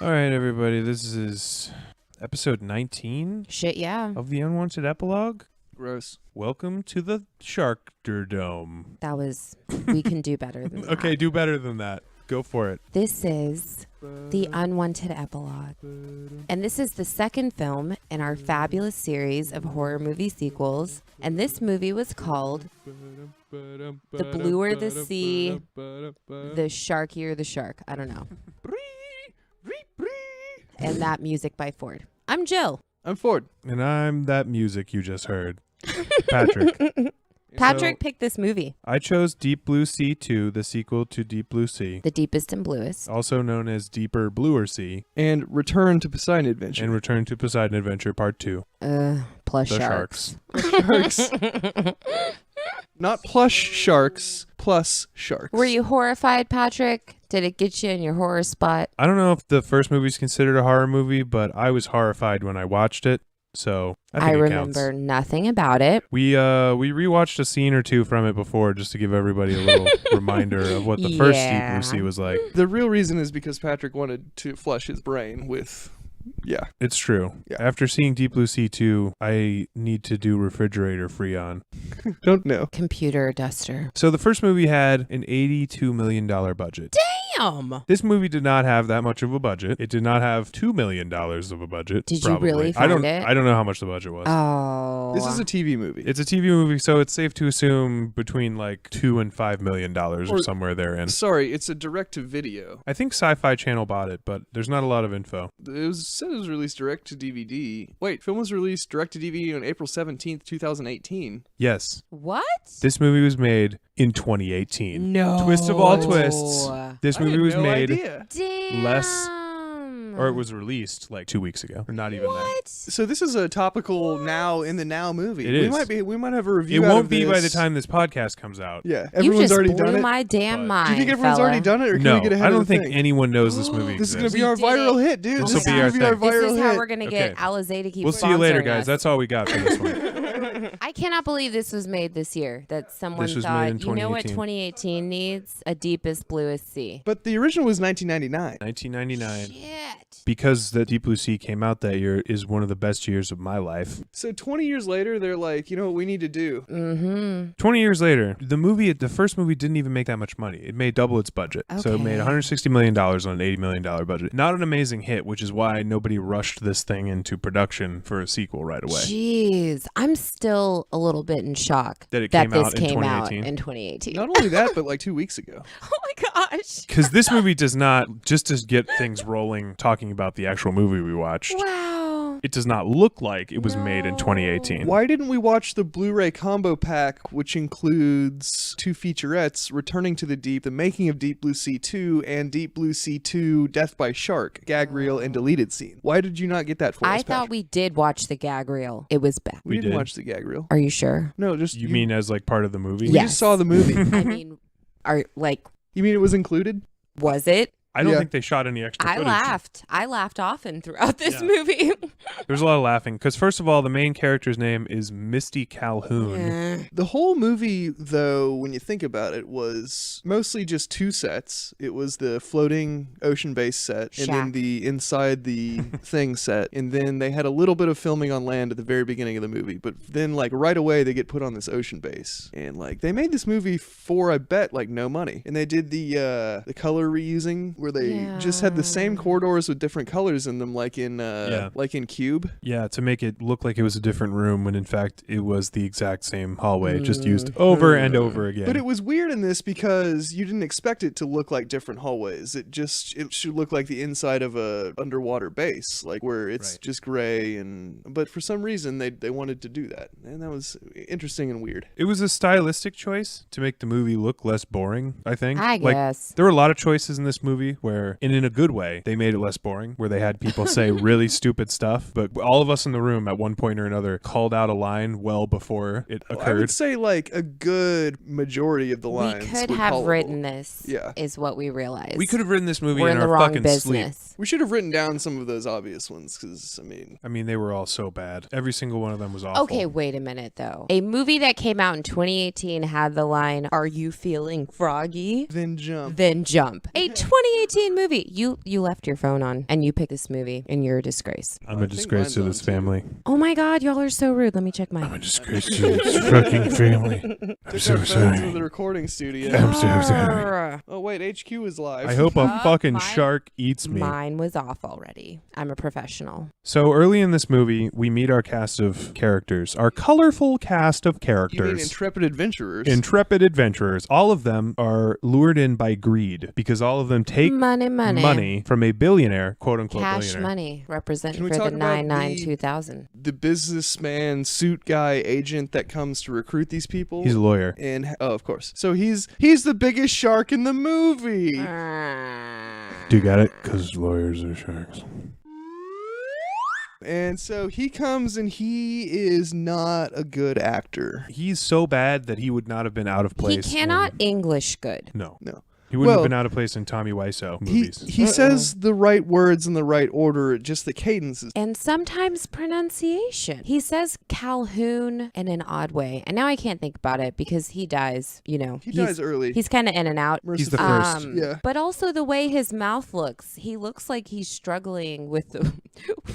All right, everybody. This is episode 19 Shit, yeah. of the Unwanted Epilogue. Gross. Welcome to the Sharkterdome. That was, we can do better than that. Okay, do better than that. Go for it. This is the Unwanted Epilogue. And this is the second film in our fabulous series of horror movie sequels. And this movie was called The Bluer the Sea, The Sharkier the Shark. I don't know. And that music by Ford. I'm Jill. I'm Ford. And I'm that music you just heard. Patrick. Patrick picked this movie. I chose Deep Blue Sea 2, the sequel to Deep Blue Sea, The Deepest and Bluest. also known as Deeper Bluer Sea, And Return to Poseidon Adventure. and Return to Poseidon Adventure Part 2. Plus The sharks. Sharks. Not plush sharks, plus sharks. Were you horrified, Patrick? Did it get you in your horror spot? I don't know if the first movie is considered a horror movie, but I was horrified when I watched it, so I think it counts. remember nothing about it. We rewatched a scene or two from it before just to give everybody a little reminder of what the first Deep Blue Sea was like. The real reason is because Patrick wanted to flush his brain with... Yeah. It's true. Yeah. After seeing Deep Blue Sea 2, I need to do refrigerator Freon. Don't know. Computer duster. So the first movie had an $82 million budget. Damn! This movie did not have that much of a budget. It did not have $2 million of a budget. Did probably. you really find it? I don't know how much the budget was. Oh. This is a TV movie. It's a TV movie, so it's safe to assume between like $2 and $5 million or somewhere therein. Sorry, it's a direct-to-video. I think Sci-Fi Channel bought it, but there's not a lot of info. It said it was released direct-to-DVD. Wait, film was released direct-to-DVD on April 17th, 2018. Yes. What? This movie was made in 2018. No. Twist of all twists. This I movie had was no made, idea. Damn. less- or it was released like 2 weeks ago, or not even that. What? So this is a topical now in the now movie. It is. We might have a review. It out won't of be by the this. time this podcast comes out. Yeah, You everyone's just already blew done it. my damn but- mind, Do you think everyone's fella. already done it, or can No, we get ahead I of don't the think thing? anyone knows this movie This is exists. gonna be our did viral it. hit, dude. This This will is be our gonna be our thing. viral This is how hit. we're gonna Okay. get Alizé to keep We'll see you later, sponsoring guys. us. That's all we got for this one. I cannot believe this was made this year. That someone This was made thought, in you know what 2018. 2018 needs? A deepest, bluest sea. But the original was 1999. 1999. Shit. Because the Deep Blue Sea came out that year is one of the best years of my life. So 20 years later, they're like, you know what we need to do? Mm-hmm. 20 years later, the first movie didn't even make that much money. It made double its budget. So it made Okay. $160 million on an $80 million budget. Not an amazing hit, which is why nobody rushed this thing into production for a sequel right away. Jeez. I'm still a little bit in shock That it that came this out in came out 2018. in 2018. Not only that, but like 2 weeks ago. Oh my gosh. Because this movie does not, just to get things rolling, talking about the actual movie we watched, Wow. it does not look like it was made in 2018. Why didn't we watch the Blu-ray combo pack, which includes 2 featurettes, Returning to the Deep, The Making of Deep Blue Sea 2, and Deep Blue Sea 2, Death by Shark, gag reel and deleted scene? Why did you not get that for us, I thought Patrick? we did watch the gag reel. It was bad. We didn't did. watch the gag reel. Are you sure? No, just You mean as like part of the movie? we Yes. just saw the movie. I mean, You mean it was included? was it? I don't Yeah. think they shot any extra I footage. laughed. I laughed often throughout this Yeah. movie. There's a lot of laughing because first of all, the main character's name is Misty Calhoun. Yeah. The whole movie, though, when you think about it, was mostly just 2 sets. It was the floating ocean-based set, and then Shack. the inside the thing set, and then they had a little bit of filming on land at the very beginning of the movie. But then, like right away, they get put on this ocean base, and like they made this movie for, I bet, like no money. And they did the color reusing where they just had the same corridors with different colors in them, like in Cube. Yeah, to make it look like it was a different room when in fact it was the exact same hallway, just used over and over again. But it was weird in this because you didn't expect it to look like different hallways. It should look like the inside of a underwater base, like where it's Right. just gray but for some reason they wanted to do that. And that was interesting and weird. It was a stylistic choice to make the movie look less boring, I think. I Like, guess. there were a lot of choices in this movie where, and in a good way, they made it less boring, where they had people say really stupid stuff, but all of us in the room at one point or another called out a line well before it I occurred. would say like a good majority of the lines We could were have callable. written this, Yeah. is what we realized. We could have written this movie We're in in the our wrong fucking sleep. business. We should have written down some of those obvious ones because, I mean, they were all so bad. Every single one of them was awful. Okay, wait a minute though. A movie that came out in 2018 had the line, "Are you feeling froggy? then jump. Then jump." A 2018 2018 movie. You left your phone on and you picked this movie and you're a disgrace. I'm a disgrace to this family. Oh my God, y'all are so rude. Let me check mine. I'm a disgrace to this fucking family. I'm so To sorry. the recording studio. I'm so sorry. Oh wait, HQ is live. I hope a fucking mine- shark eats me. Mine was off already. I'm a professional. So early in this movie, we meet our cast of characters, our colorful cast of You mean characters. intrepid adventurers? Intrepid adventurers. All of them are lured in by greed because all of them take money from a billionaire, quote unquote cash billionaire. money represent Can we for talk the about 99-2000. the businessman suit guy agent that comes to recruit these people. He's a lawyer. And of course. So he's the biggest shark in the movie. Do you get it? Because lawyers are sharks. And so he comes and he is not a good actor. He's so bad that he would not have been out of place. He cannot English good. No. No. He wouldn't Well, have been out of place in Tommy Wiseau movies. He says the right words in the right order, just the cadence is. And sometimes pronunciation. He says Calhoun in an odd way. And now I can't think about it because he dies, He dies early. He's kind of in and out. He's the Merciful. first. Yeah. But also the way his mouth looks. He looks like he's struggling with the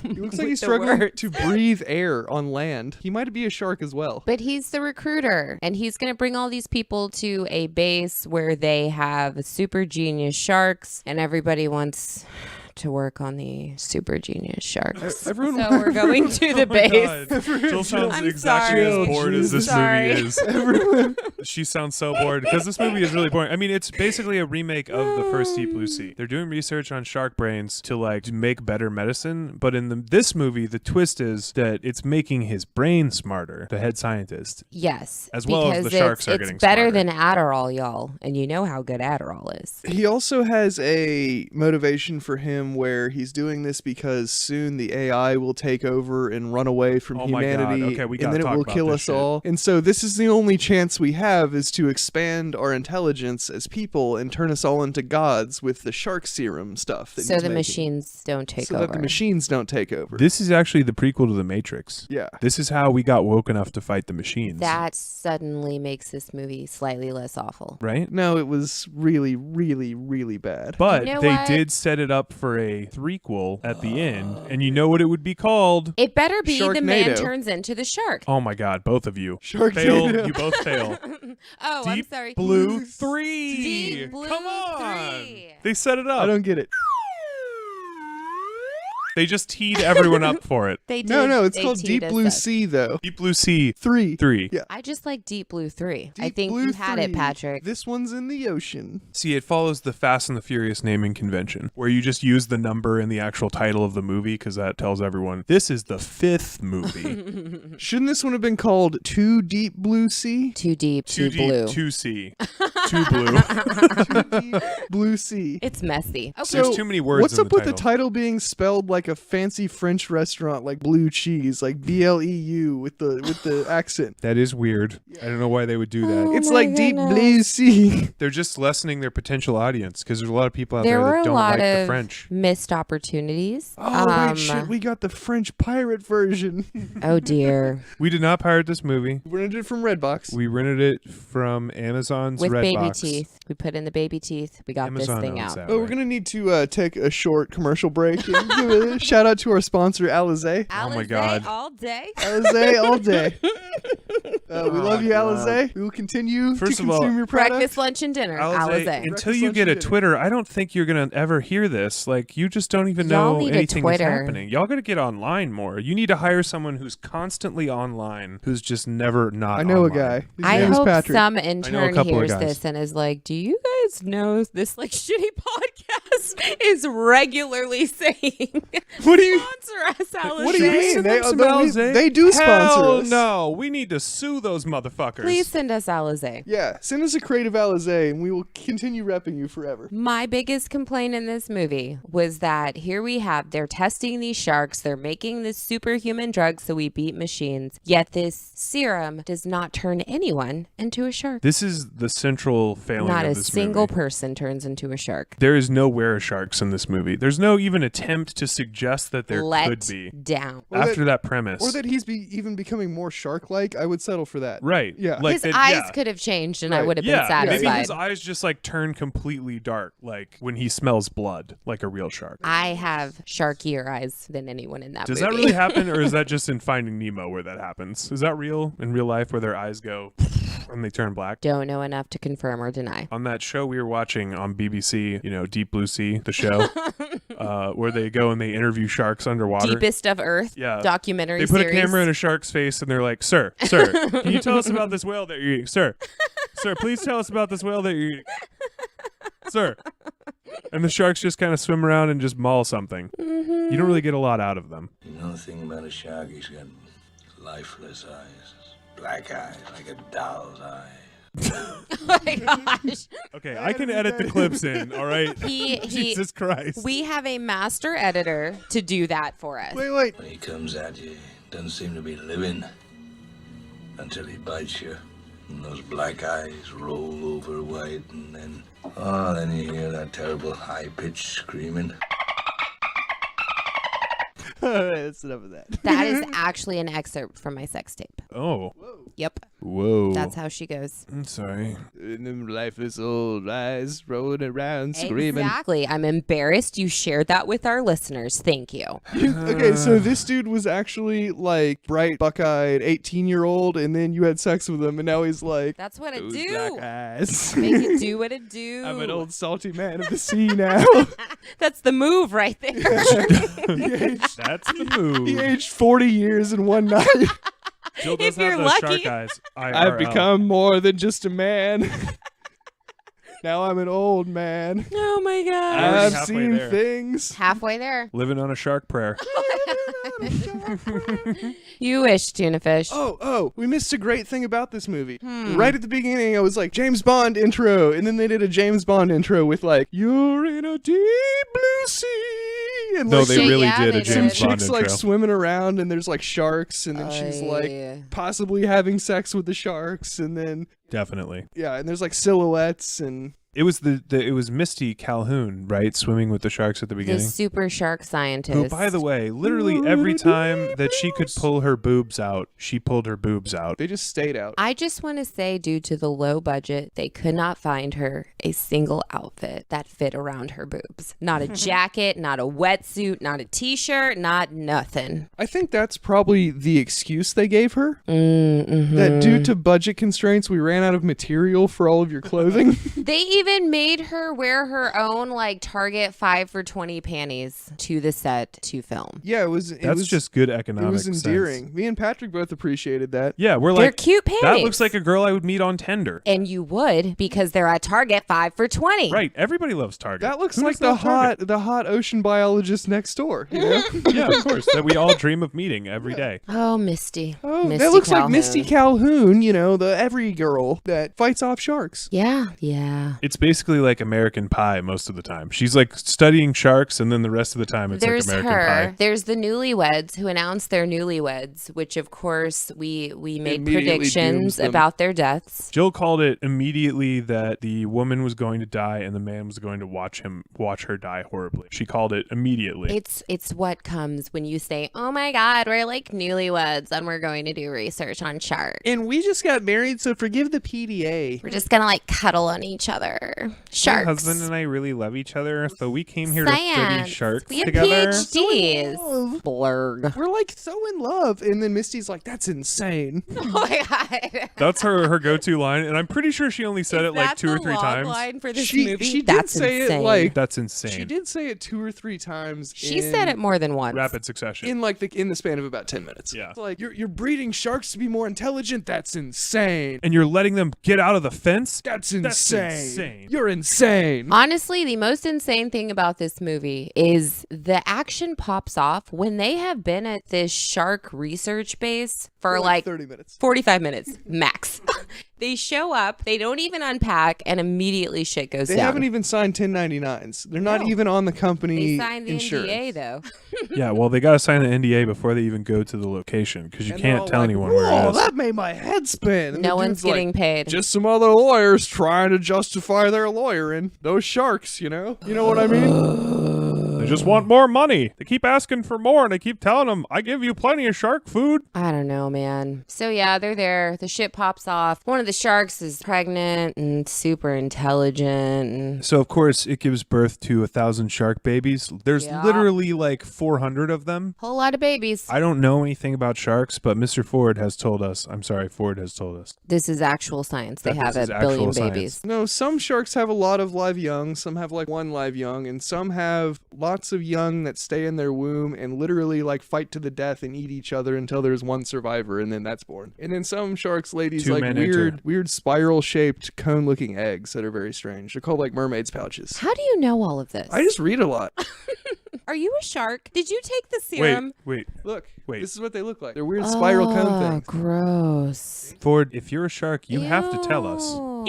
He looks like with he's the struggling words. to breathe air on land. He might be a shark as well. But he's the recruiter, and he's going to bring all these people to a base where they have super genius sharks, and everybody wants to work on the super genius sharks. Everyone- So we're going to the base. Jill sounds I'm exactly sorry. as bored as this Sorry. movie is. She sounds so bored because this movie is really boring. I mean, it's basically a remake of the first Deep Blue Sea. They're doing research on shark brains to make better medicine, but in this movie, the twist is that it's making his brain smarter. The head scientist. Yes. As well as because the sharks are it's getting better smarter. than Adderall, y'all. And you know how good Adderall is. He also has a motivation for him where he's doing this because soon the AI will take over and run away from Oh my God. humanity, Okay, we and gotta then it talk will about kill this us shit. all. And so this is the only chance we have is to expand our intelligence as people and turn us all into gods with the shark serum stuff. That So he's the making. machines don't take so over. that the machines don't take over. This is actually the prequel to The Matrix. Yeah. This is how we got woke enough to fight the machines. That suddenly makes this movie slightly less awful. Right? No, it was really, really, really bad. But You know they what? did set it up for a threequel at the end, and you know what it would be called? It better be the man Sharknado. turns into the shark. Oh my God, both of you. Sharknado. Fail. You both fail. Oh, I'm Deep sorry. Blue 3. Deep Blue Come on. 3. They set it up. I don't get it. They just teed everyone up for it. They did. No, it's they called teed Deep us Blue up. Sea, though. Deep Blue Sea 3. 3. Yeah. I just like Deep Blue 3. I Deep think Blue you had 3. it, Patrick. This one's in the ocean. See, it follows the Fast and the Furious naming convention, where you just use the number in the actual title of the movie because that tells everyone this is the 5th movie. Shouldn't this one have been called Too Deep Blue Sea? Too deep, too Too blue. deep, too sea, too blue. Too Deep Blue Sea. It's messy. Okay. There's too many words What's in up the with the title. title being spelled like a fancy French restaurant, like blue cheese, like BLEU with the accent? That is weird. I don't know why they would do that. Oh It's my like Deep goodness. Blue Sea. They're just lessening their potential audience because there's a lot of people out There there were that a don't lot like the of French. missed opportunities. Oh wait, shit! We got the French pirate version. Oh dear. We did not pirate this movie. We rented it from Redbox. We rented it from Amazon's With baby Redbox. teeth. We put in the baby teeth. We got Amazon this thing owns out. that, Oh, we're right? gonna need to take a short commercial break and give a shout out to our sponsor, Alizé. Oh my Alizé God. all day. Alizé all day. We love you, God. Alizé. We will continue First to of all, consume your product. Breakfast, lunch, and dinner. Alizé, Alizé. until you get a Twitter, I don't think you're gonna ever hear this. Like, you just don't even Y'all know need a anything that's Twitter. happening. Y'all gotta get online more. You need to hire someone who's constantly online, who's just never not. I know online. a guy. His I name is hope Patrick. some know a intern couple of hears guys. this and is like, "Do you guys know this like shitty podcast is regularly saying What do you? sponsor us, Alizé?" What do you mean? Send They- them some although we- Alizé. they do sponsor Hell us. no, we need to sue those motherfuckers. Please send us Alizé. Yeah, send us a creative Alizé, and we will continue repping you forever. My biggest complaint in this movie was that here we have, they're testing these sharks, they're making this superhuman drug so we beat machines, yet this serum does not turn anyone into a shark. This is the central failing Not of a this single movie. person turns into a shark. There is nowhere aware of sharks in this movie. There's no even attempt to suggest that there could be. Down. After that premise. Or that he's even becoming more shark-like, I would settle for that. Right. Yeah. His eyes could have changed and I would have been satisfied. Maybe his eyes just like turn completely dark, like when he smells blood, like a real shark. I have sharkier eyes than anyone in that Does movie. that really happen, or is that just in Finding Nemo where that happens? Is that real in real life where their eyes go and they turn black? Don't know enough to confirm or deny. On that show we were watching on BBC, Deep Blue Sea, the show, where they go and they interview sharks underwater. Deepest of Earth documentary series. They put series. a camera in a shark's face and they're like, Sir, can you tell us about this whale that you're eating? Sir, please tell us about this whale that you're eating. Sir. And the sharks just kind of swim around and just maul something. You don't really get a lot out of them. You know the thing about a shark? He's got lifeless eyes. Black eyes, like a doll's eye. Oh my gosh. Okay, I can edit the clips in, all right? Jesus Christ. We have a master editor to do that for us. Wait. When he comes at you, doesn't seem to be living until he bites you. And those black eyes roll over white, and then you hear that terrible high-pitched screaming. That's enough of that. That is actually an excerpt from my sex tape. Oh. Yep. Whoa. That's how she goes. I'm sorry. And them lifeless old eyes rolling around screaming. Exactly. I'm embarrassed you shared that with our listeners. Thank you. Okay, so this dude was actually like bright, buck-eyed, 18-year-old, and then you had sex with him, and now he's like, That's what it those do. black eyes. Make it do what it do. I'm an old salty man of the sea now. That's the move right there. That's the move. He aged 40 years in one night. Jill does If have you're those lucky. shark eyes. I've IRL. become more than just a man. Now I'm an old man. Oh my god. Already I've halfway seen there. things. Halfway there. living on a shark prayer. You wish, tuna fish. Oh, we missed a great thing about this movie. Right at the beginning, I was like, James Bond intro. And then they did a James Bond intro with like, you're in a deep blue sea. And No, like, they Shit, really yeah, did they a did. some James Bond chicks intro. like swimming around and there's like sharks. And then she's like possibly having sex with the sharks. And then, Definitely. yeah, and there's like silhouettes and... It was it was Misty Calhoun, right, swimming with the sharks at the The beginning. super shark scientist. Who, by the way, literally every time that she could pull her boobs out, she pulled her boobs out. They just stayed out. I just want to say, due to the low budget, they could not find her a single outfit that fit around her boobs. Not a jacket, not a wetsuit, not a t-shirt, not nothing. I think that's probably the excuse they gave her. Mm-hmm. That due to budget constraints, we ran out of material for all of your clothing. They even made her wear her own like Target 5 for $20 panties to the set to film. Yeah, it was Just good it economic was endearing. sense. Me and Patrick both appreciated that. Yeah, we're They're like, cute panties. that looks like a girl I would meet on Tinder. And you would, because they're at Target 5 for $20. Right, everybody loves Target. That looks Who like doesn't love the hot ocean biologist next door. You know? Yeah, of course, that we all dream of meeting every day. Oh, Misty. Oh, Misty that looks like Calhoun. Misty Calhoun. You know, the every girl that fights off sharks. Yeah. It's basically like American Pie most of the time. She's like studying sharks, and then the rest of the time it's There's like her. American Pie. There's the newlyweds who announced their newlyweds, which of course we made Immediately dooms predictions them. about their deaths. Jill called it immediately that the woman was going to die and the man was going to watch her die horribly. She called it immediately. It's what comes when you say, "Oh my God, we're like newlyweds and we're going to do research on sharks. And we just got married, so forgive the PDA. We're just gonna like cuddle on each other. My Sharks. husband and I really love each other, so we came here to study Science. sharks We have together. PhDs. Blurg. We're like so in love. And then Misty's like, that's insane. Oh my God. That's her go-to line, and I'm pretty sure she only said Is it like that 2 or the 3 log times. line for this She movie? did That's say insane. it like That's insane. she did say it 2 or 3 times. She said it more than once. Rapid succession. in like in the span of about 10 minutes. Yeah. It's like you're breeding sharks to be more intelligent. That's insane. And you're letting them get out of the fence? That's That's insane. insane. You're insane. Honestly, the most insane thing about this movie is the action pops off when they have been at this shark research base for like 30 minutes. 45 minutes max. They show up, they don't even unpack, and immediately shit goes They down. haven't even signed 1099s. They're not No. even on the company They signed the insurance. NDA, though. Yeah, well, they got to sign the NDA before they even go to the location because you And they're can't all tell like, anyone where "Whoa, it is. that made my head spin." And No the one's dude's like, getting paid. Just some other lawyers trying to justify their lawyering. Those sharks, you know? You know what I mean? They just want more money. They keep asking for more, and I keep telling them, I give you plenty of shark food. I don't know, man. So yeah, they're there. The shit pops off. One of the sharks is pregnant and super intelligent. And So, of course, it gives birth to 1,000 shark babies. There's Yeah. literally like 400 of them. whole lot of babies. I don't know anything about sharks, but Mr. Ford has told us. Ford has told us. This is actual science. They That have this a is billion actual science. babies. No, some sharks have a lot of live young. Some have like one live young. And some have lots of young that stay in their womb and literally like fight to the death and eat each other until there's one survivor and then that's born. And then some sharks, ladies, Two like men enter. weird spiral shaped cone looking eggs that are very strange. They're called like mermaid's pouches. How do you know all of this? I just read a lot. Are you a shark? Did you take the serum? Wait. Look, Wait. this is what they look like. They're weird spiral cone things. Gross. Ford, if you're a shark, you have to tell us. Oh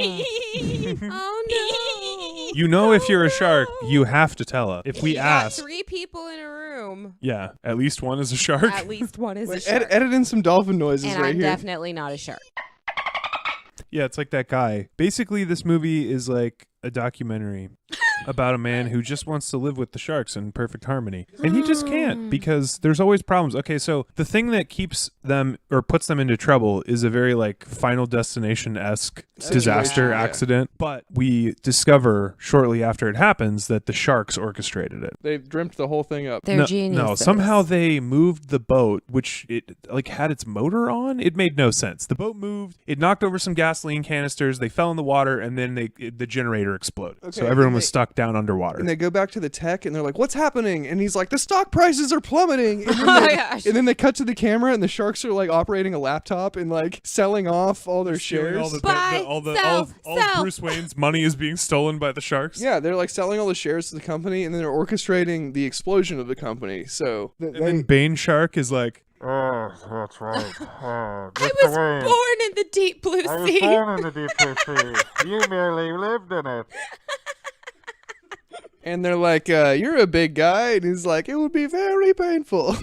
no. You know, if you're a shark, you have to tell us. If we got ask, 3 people in a room. yeah, at least one is a shark. At least one is a Wait, shark. edit in some dolphin noises and right I'm here. definitely not a shark. Yeah, it's like that guy. Basically, this movie is like a documentary about a man who just wants to live with the sharks in perfect harmony. And he just can't because there's always problems. Okay, so the thing that keeps them or puts them into trouble is a very like Final Destination-esque disaster Yeah. accident. But we discover shortly after it happens that the sharks orchestrated it. They dreamt the whole thing up. They're No, geniuses. somehow they moved the boat, which it like had its motor on. It made no sense. The boat moved. It knocked over some gasoline canisters. They fell in the water, and then the generator exploded. So Okay, everyone and was stuck down underwater. And they go back to the tech and they're like, "What's happening?" And he's like, "The stock prices are plummeting." And then, Oh my they, gosh. and then they cut to the camera and the sharks are like operating a laptop and like selling off all their Stealing shares. all the, Buy, all sell, of sell. Bruce Wayne's money is being stolen by the sharks. Yeah, they're like selling all the shares to the company and then they're orchestrating the explosion of the company. So And then Bane Shark is like, Oh, that's right. I was born in the deep blue I was sea. born in the deep blue sea. You merely lived in it. and they're like, "You're a big guy," and he's like, "It would be very painful."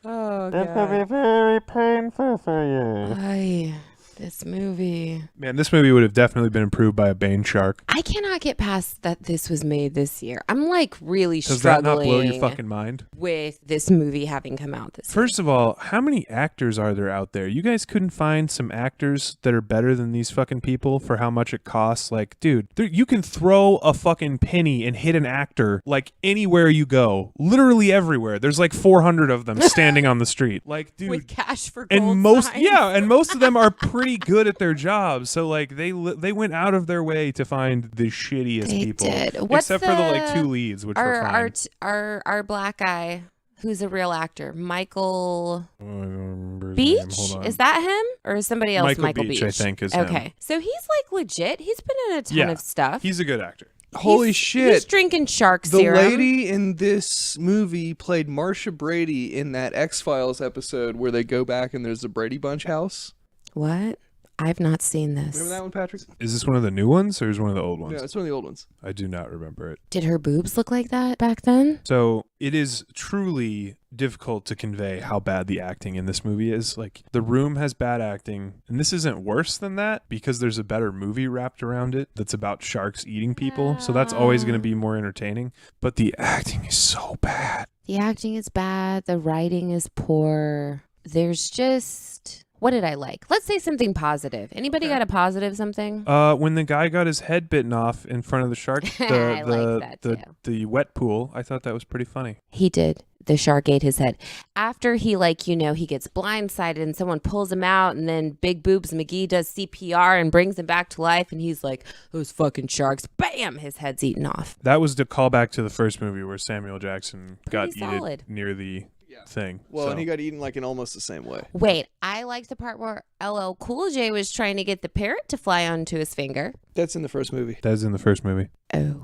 Oh, It will be very painful for you. Ay, this movie. man, this movie would have definitely been improved by a Bane Shark. I cannot get past that this was made this year. I'm like really Does that not struggling blow your fucking mind? with this movie having come out this year. First of all, how many actors are there out there? You guys couldn't find some actors that are better than these fucking people for how much it costs? Like, dude, you can throw a fucking penny and hit an actor like anywhere you go. Literally everywhere. There's like 400 of them standing on the street. Like, dude. With cash for gold and most signs. and most of them are pretty good at their jobs, so like they went out of their way to find the shittiest They people did. What's except for the like the- 2 leads, which were fine. our black guy who's a real actor, Michael I don't remember his Beach. name. Hold on. Is that him or is somebody else? Michael Beach, I think, is him. okay. So he's like legit. He's been in a ton Yeah, of stuff. He's a good actor. Holy He's shit. drinking shark The serum. lady in this movie played Marsha Brady in that X-Files episode where they go back and there's the Brady Bunch house. What? I've not seen this. Remember that one, Patrick? Is this one of the new ones or is it one of the old ones? Yeah, it's one of the old ones. I do not remember it. Did her boobs look like that back then? So it is truly difficult to convey how bad the acting in this movie is. Like, The Room has bad acting, and this isn't worse than that because there's a better movie wrapped around it that's about sharks eating people. So that's always going to be more entertaining. But the acting is so bad. The acting is bad. The writing is poor. There's just... What did I like? Let's say something positive. Anybody got a positive something? When the guy got his head bitten off in front of the shark, I like that too. the wet pool, I thought that was pretty funny. He did. The shark ate his head. After he he gets blindsided and someone pulls him out and then Big Boobs McGee does CPR and brings him back to life and he's like, those fucking sharks, bam, his head's eaten off. That was the callback to the first movie where Samuel Jackson got Pretty solid. eaten near the thing. Well, So- and he got eaten like in almost the same way. Wait, I liked the part where LL Cool J was trying to get the parrot to fly onto his finger. That's in the first movie. That's in the first movie. Oh.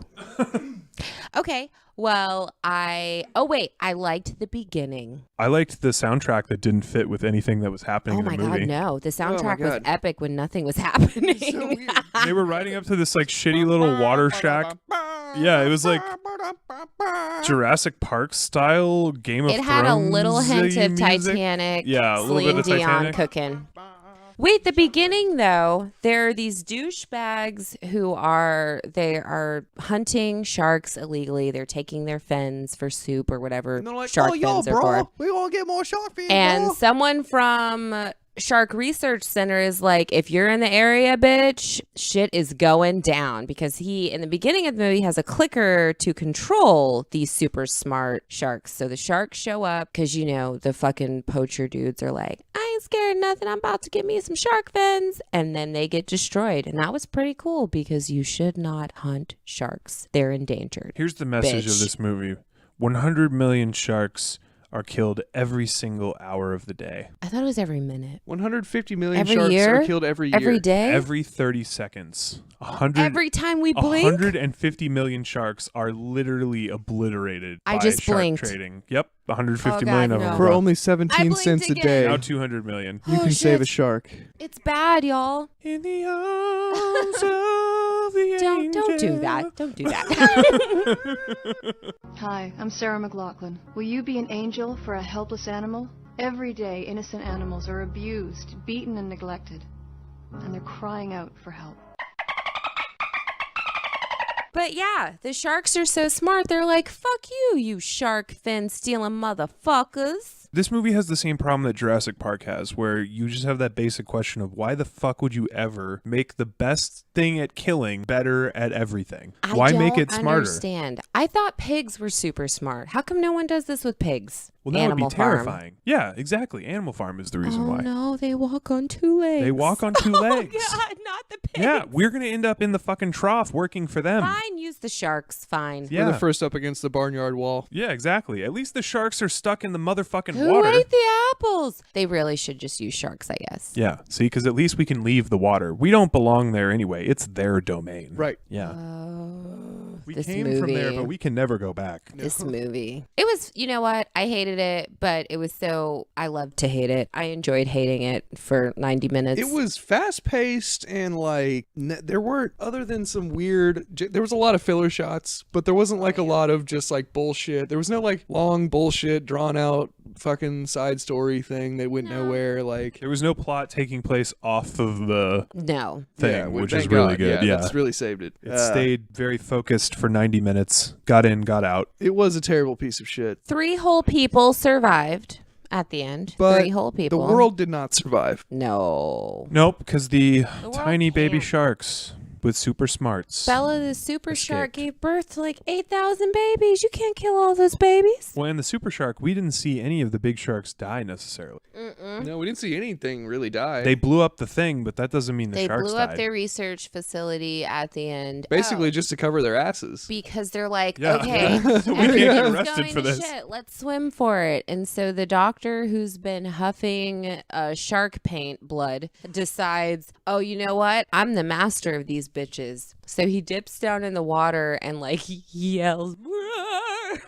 Okay. Well, I liked the beginning. I liked the soundtrack that didn't fit with anything that was happening Oh in the my movie. God, no. The soundtrack was God. epic when nothing was happening. So weird. They were riding up to this like shitty little water shack. Yeah, it was like Jurassic Park style Game of It Thrones. had a little hint of music. Titanic. Yeah, a little Celine bit of Dion Titanic. cooking. Wait, the beginning though, there are these douchebags who are hunting sharks illegally. They're taking their fins for soup or whatever And they're like, shark oh, yo, fins are for. bro, we gonna get more shark fins, And bro. someone from Shark Research Center is like, if you're in the area, bitch, shit is going down, because he, in the beginning of the movie, has a clicker to control these super smart sharks. So the sharks show up because, you know, the fucking poacher dudes are like, I ain't scared of nothing. I'm about to get me some shark fins. And then they get destroyed. And that was pretty cool, because you should not hunt sharks. They're endangered. Here's the message of Bitch. this movie: 100 million sharks are killed every single hour of the day. I thought it was every minute. 150 million Every sharks year? are killed every year. Every day? Every 30 seconds. 100 Every time we blink? 150 million sharks are literally obliterated I by just shark blinked. trading. Yep, 150 Oh, God, million of no. them. For bro. only I 17 blinked cents a again. day, Now 200 million. you Oh, can save a shit. shark. It's bad, y'all. In the arms of the Don't do that. Don't do that. Hi, I'm Sarah McLaughlin. Will you be an angel for a helpless animal? Every day, innocent animals are abused, beaten, and neglected. And they're crying out for help. But yeah, the sharks are so smart. They're like, fuck you, you shark fin stealing motherfuckers. This movie has the same problem that Jurassic Park has, where you just have that basic question of why the fuck would you ever make the best thing at killing better at everything? Why make it smarter? I understand. I thought pigs were super smart. How come no one does this with pigs? Well, that Animal would be Farm. terrifying. Yeah, exactly. Animal Farm is the reason Oh why. no, they walk on two legs. They walk on two legs. Oh God, not the pigs. Yeah, we're going to end up in the fucking trough working for them. Fine, use the sharks. Fine. Yeah. We're the first up against the barnyard wall. Yeah, exactly. At least the sharks are stuck in the motherfucking Who water. ate the apples? They really should just use sharks, I guess. Yeah, see, because at least we can leave the water. We don't belong there anyway. It's their domain. Right. Yeah. Oh, We this came movie. from there, but we can never go back. This movie. It was, you know what? I hated it, but it was so, I loved to hate it. I enjoyed hating it for 90 minutes. It was fast paced and like there weren't, other than some weird, there was a lot of filler shots, but there wasn't like a lot of just like bullshit. There was no like long bullshit drawn out fucking side story thing that went nowhere. Like There was no plot taking place off of the No. thing, yeah, which thank is really God. good. Yeah. That's really saved it. It stayed very focused for 90 minutes. Got in, got out. It was a terrible piece of shit. 3 whole people survived at the end. But 3 whole people. the world did not survive. No. Nope, because the world tiny baby can't. sharks with super smarts. Bella the super shark Escaped. gave birth to like 8,000 babies. You can't kill all those babies. Well, and the super shark, we didn't see any of the big sharks die necessarily. No, we didn't see anything really die. They blew up the thing, but that doesn't mean the They sharks blew up died. their research facility at the end. basically Oh, just to cover their asses. because they're like, Yeah. okay, So we can't get everything's arrested going for to this. shit. Let's swim for it. And so the doctor who's been huffing shark paint blood decides, oh, you know what? I'm the master of these bitches. So he dips down in the water and like yells, "Roar!"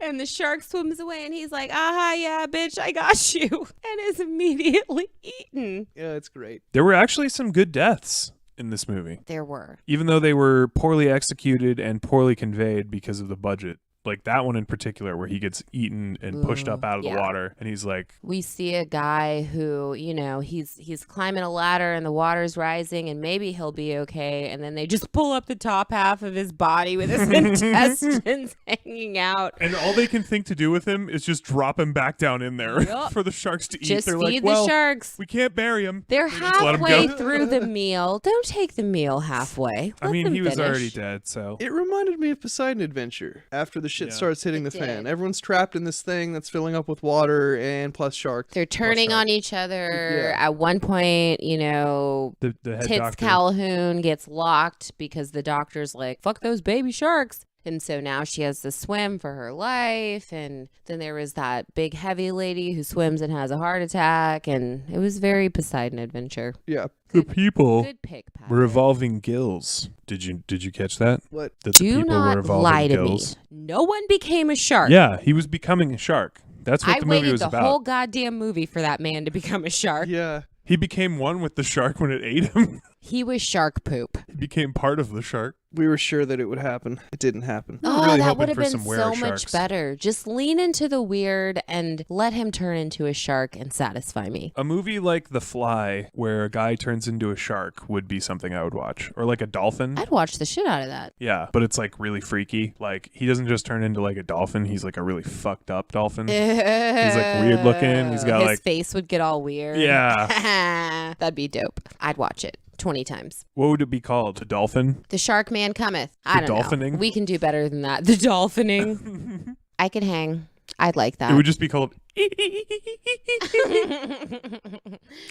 And the shark swims away and he's like, aha, yeah, bitch, I got you. And is immediately eaten. Yeah, it's great. There were actually some good deaths in this movie, There were. even though they were poorly executed and poorly conveyed because of the budget. Like that one in particular, where he gets eaten and pushed up out of the yeah. water, and he's like, We see a guy who, you know, he's climbing a ladder and the water's rising and maybe he'll be okay. And then they just pull up the top half of his body with his intestines hanging out. and all they can think to do with him is just drop him back down in there Yup. for the sharks to eat. Just They're feed like, well, the sharks. we can't bury him. They're We just let him halfway go. through the meal. Don't take the meal halfway. I Let mean, them he was finish. already dead, so It reminded me of Poseidon Adventure after the shit Yeah. starts hitting the It fan. did. Everyone's trapped in this thing that's filling up with water and plus sharks. They're turning shark. on each other. Yeah. At one point, you know, the head Tits doctor. Calhoun gets locked because the doctor's like, fuck those baby sharks. And so now she has to swim for her life. And then there was that big heavy lady who swims and has a heart attack. And it was very Poseidon adventure. Yeah. The people Good pick, Pat. were evolving gills. Did you catch that? What? That the Do people were not evolving lie to gills. me. No one became a shark. Yeah, he was becoming a shark. That's what I the movie waited was the about. whole goddamn movie for that man to become a shark. Yeah. He became one with the shark when it ate him. He was shark poop. He became part of the shark. We were sure that it would happen. It didn't happen. We were Oh, really that hoping would have for been some so were much sharks. better. Just lean into the weird and let him turn into a shark and satisfy me. A movie like The Fly, where a guy turns into a shark, would be something I would watch. Or like a dolphin. I'd watch the shit out of that. Yeah, but it's like really freaky. Like he doesn't just turn into like a dolphin. He's like a really fucked up dolphin. He's like weird looking. He's got his like face would get all weird. Yeah. That'd be dope. I'd watch it 20 times. What would it be called? A dolphin? The Shark Man cometh. I The don't dolphining? know. We can do better than that. The dolphining. I could hang. I'd like that. It would just be called.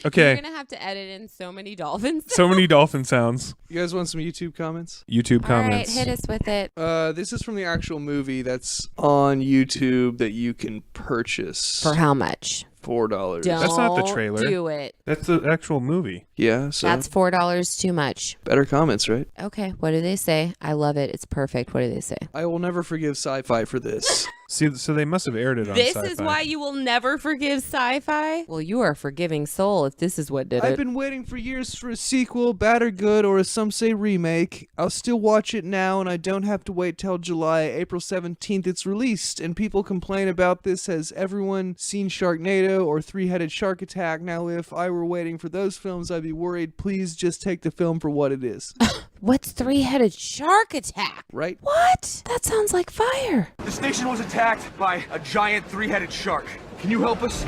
Okay. You're gonna have to edit in so many dolphins. So many dolphin sounds. You guys want some YouTube comments? YouTube All right, comments. hit us with it. This is from the actual movie that's on YouTube that you can purchase For how much? $4. Don't That's not the trailer. do it. That's the actual movie. Yeah, so That's $4 too much. better comments, right? Okay, what do they say? I love it. It's perfect. What do they say? I will never forgive sci-fi for this. See, so they must have aired it on This Sci-Fi. is why you will never forgive sci-fi? Well, you are a forgiving soul if this is what did I've it. been waiting for years for a sequel, bad or good, or as some say remake. I'll still watch it now, and I don't have to wait till July, April 17th it's released. And people complain about this. Has everyone seen Sharknado or Three-Headed Shark Attack? Now, if I were waiting for those films, I'd be worried. Please just take the film for what it is. What's Three-Headed Shark Attack? Right? What? That sounds like fire. The station was attacked by a giant three-headed shark. Can you help us?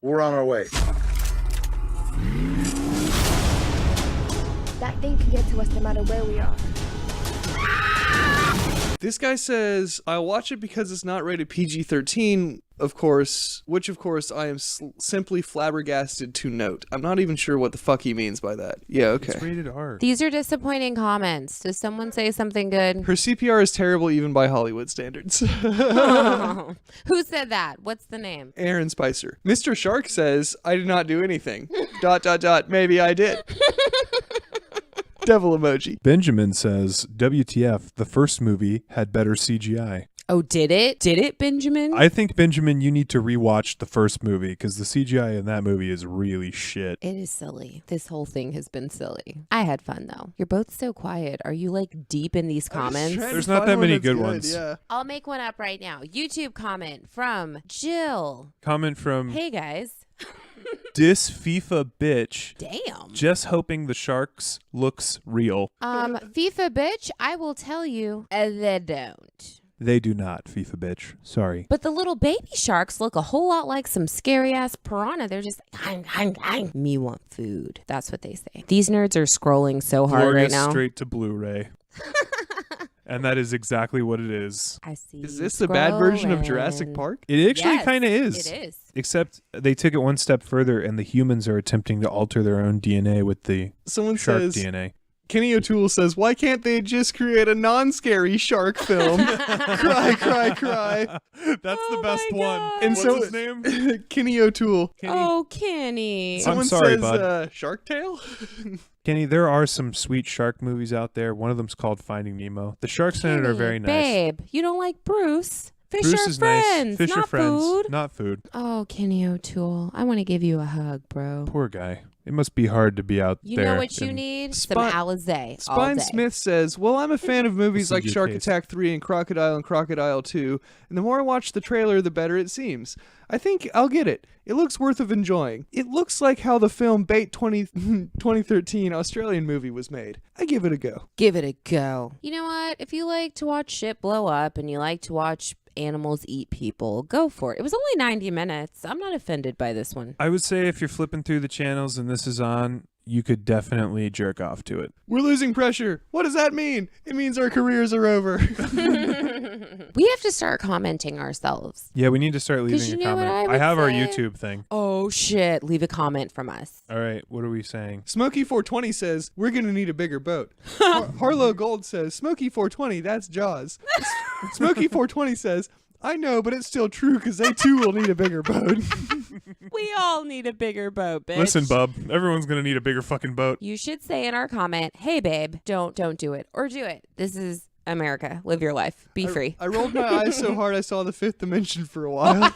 We're on our way. That thing can get to us no matter where we are. This guy says, I'll watch it because it's not rated PG-13, of course, which of course I am simply flabbergasted to note. I'm not even sure what the fuck he means by that. Yeah, okay. It's rated R. These are disappointing comments. Does someone say something good? Her CPR is terrible even by Hollywood standards. Who said that? What's the name? Aaron Spicer. Mr. Shark says, I did not do anything. ... Maybe I did. Devil emoji. Benjamin says, WTF, the first movie had better CGI. Oh, did it? Did it, Benjamin? I think, Benjamin, you need to rewatch the first movie because the CGI in that movie is really shit. It is silly. This whole thing has been silly. I had fun, though. You're both so quiet. Are you, like, deep in these comments? There's not that many good ones. Yeah. I'll make one up right now. YouTube comment from Jill. Comment from Hey, guys. Dis FIFA bitch. Damn. Just hoping the sharks looks real. FIFA bitch, I will tell you, they don't. They do not, FIFA bitch. Sorry. But the little baby sharks look a whole lot like some scary ass piranha. They're just, me want food. That's what they say. These nerds are scrolling so hard Glorious right now. straight to Blu-ray. And that is exactly what it is. I see. Is this the bad version of Jurassic scrolling. Park? It actually Yes, kind of is. It is. Except they took it one step further and the humans are attempting to alter their own DNA with the Someone shark says, DNA. Kenny O'Toole says, why can't they just create a non-scary shark film? Cry, cry, cry. That's the best my one. God. And What's so his name? Kenny O'Toole. Oh, Kenny. Someone sorry, says, bud. Shark Tale? Kenny, there are some sweet shark movies out there. One of them's called Finding Nemo. The sharks in it are very nice. Babe, you don't like Bruce. Fish Bruce are is friends, nice. Fish not are friends, food. not food. Oh, Kenny O'Toole, I want to give you a hug, bro. Poor guy. It must be hard to be out You there. know what you and- need? Spine- Some Alizé all Spine day. Smith says, well, I'm a fan of movies This is like your Shark taste. Attack 3 and Crocodile 2, and the more I watch the trailer, the better it seems. I think I'll get it. It looks worth of enjoying. It looks like how the film Bait 2013 Australian movie was made. I give it a go. Give it a go. You know what? If you like to watch shit blow up and you like to watch animals eat people, go for it. It was only 90 minutes. I'm not offended by this one. I would say if you're flipping through the channels and this is on, you could definitely jerk off to it. We're losing pressure. What does that mean? It means our careers are over. We have to start commenting ourselves. Yeah, we need to start 'Cause leaving you a know what comment. I would have our say? YouTube thing. Oh, Oh shit, leave a comment from us. All right, what are we saying? Smokey 420 says, we're going to need a bigger boat. Harlow Gold says, Smokey 420, that's Jaws. Smokey 420 says, I know, but it's still true because they too will need a bigger boat. We all need a bigger boat, bitch. Listen, bub, everyone's gonna need a bigger fucking boat. You should say in our comment, hey babe, don't do it. Or do it. This is America. Live your life. Be free. I rolled my eyes so hard I saw the Fifth Dimension for a while.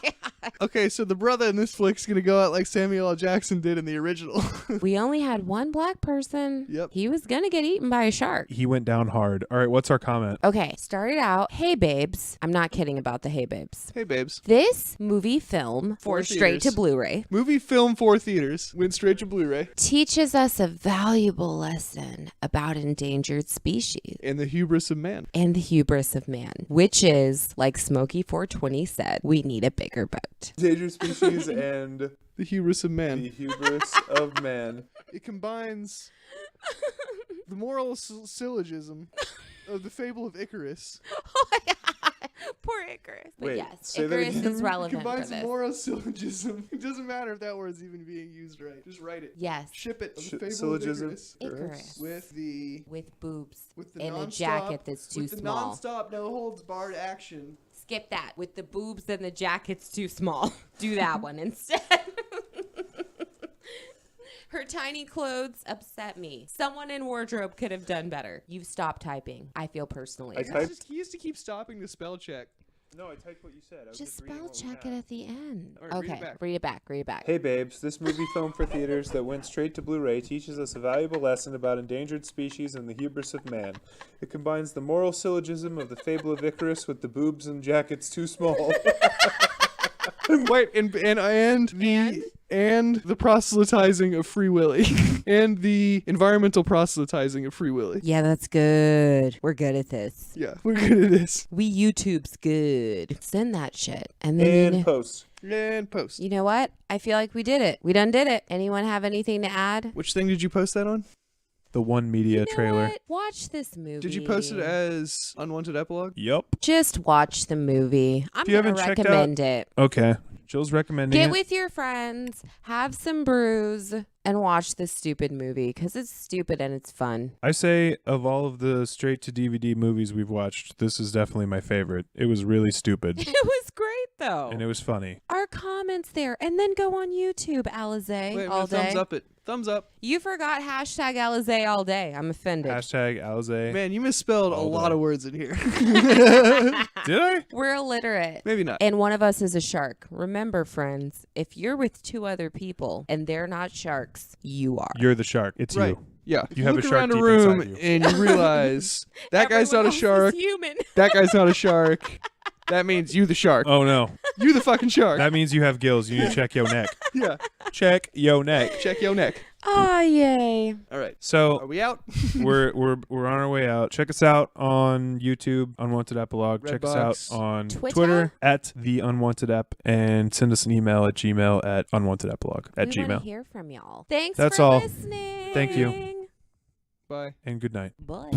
Okay, so the brother in this flick's gonna go out like Samuel L. Jackson did in the original. We only had one black person. Yep. He was gonna get eaten by a shark. He went down hard. All right, what's our comment? Okay, started out, hey babes. I'm not kidding about the hey babes. Hey, babes. This movie film for straight to theaters. Blu-ray Movie film for theaters. Went straight to Blu-ray. teaches us a valuable lesson about endangered species And the hubris of man. and the hubris of man, which is, like Smokey 420 said, we need a bigger boat. Endangered species and the hubris of man. hubris of man. It combines the moral syllogism of the fable of Icarus. Oh my God. Poor Icarus. But Wait, yes, say that Icarus again. is relevant for Combines this. moral syllogism. It doesn't matter if that word's even being used right. Just write it. Yes, Ship it. Of the fable Syllogism. of Icarus. Icarus. With the with boobs with the and a non-stop- jacket that's too with the small. non-stop, no holds barred action. Skip that. With the boobs and the jacket's too small. Do that one instead. Her tiny clothes upset me. Someone in wardrobe could have done better. You've stopped typing. I feel personally. He used to keep stopping to spell check. No, I typed what you said. Just spell check it at the end. All right, read it Okay, back. read it back. Read it back. Hey babes, this movie film for theaters that went straight to Blu-ray teaches us a valuable lesson about endangered species and the hubris of man. It combines the moral syllogism of the fable of Icarus with the boobs and jackets too small. Wait, and the proselytizing of Free Willy. And the environmental proselytizing of Free Willy. Yeah, that's good. We're good at this. Yeah, we're good at this. We YouTube's good. Send that shit. And then And post. And post. you know what? I feel like we did it. We done did it. Anyone have anything to add? Which thing did you post that on? The One Media You know trailer. what? Watch this movie. Did you post it as Unwanted Epilogue? Yup. Just watch the movie. I'm If you gonna haven't checked recommend it. Okay. Jill's recommending Get it. with your friends, have some brews, and watch this stupid movie because it's stupid and it's fun. I say of all of the straight to DVD movies we've watched, this is definitely my favorite. It was really stupid. It was great though. And it was funny. Our comments there, and then go on YouTube, Alizé, Wait, all day. thumbs up it. Thumbs up. You forgot hashtag Alizé all day. I'm offended. Hashtag Alize. Man, you misspelled a All lot day. of words in here. Did I? We're illiterate. Maybe not. And one of us is a shark. Remember, friends, if you're with two other people and they're not sharks, you are. You're the shark. It's Right. you. Yeah. You have a look shark around a deep room inside you. and you realize that guy's not Everyone a else is shark. human. That guy's not a shark. That means you the shark. Oh no. You the fucking shark. That means you have gills. You need to check your neck. Yeah. Check your neck. Check your neck. Oh, yay. All right. Are So we out? we're on our way out. Check us out on YouTube, Unwanted Epilogue. Check us out Redbox. on Twitter? Twitter at the Unwanted Ep, and send us an email at gmail at unwantedepilogue at We want to gmail. hear from y'all. Thanks That's for all. listening. Thank you. Bye. And good night. Bye.